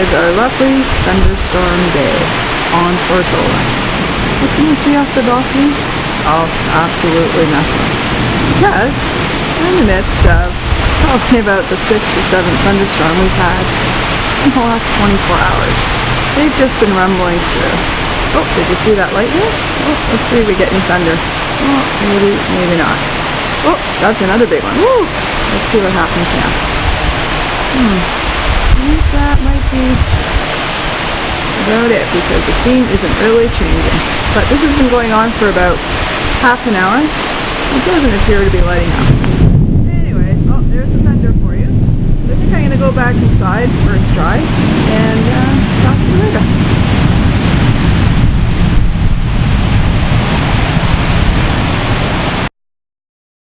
is our lovely thunderstorm day on Tortola. What can you see off the balcony? Oh, absolutely nothing. Because we're in the midst of probably about the 6th or 7th thunderstorm we've had in the last 24 hours. They've just been rumbling through. Oh, did you see that lightning? Oh, let's see if we get any thunder. Oh, maybe not. Oh, that's another big one. Woo! Let's see what happens now. I think that might be about it, because the scene isn't really changing. But this has been going on for about half an hour. It doesn't appear to be lighting up. Anyway, oh, there's the thunder for you. I think I'm going to go back inside where it's dry, and talk to you later.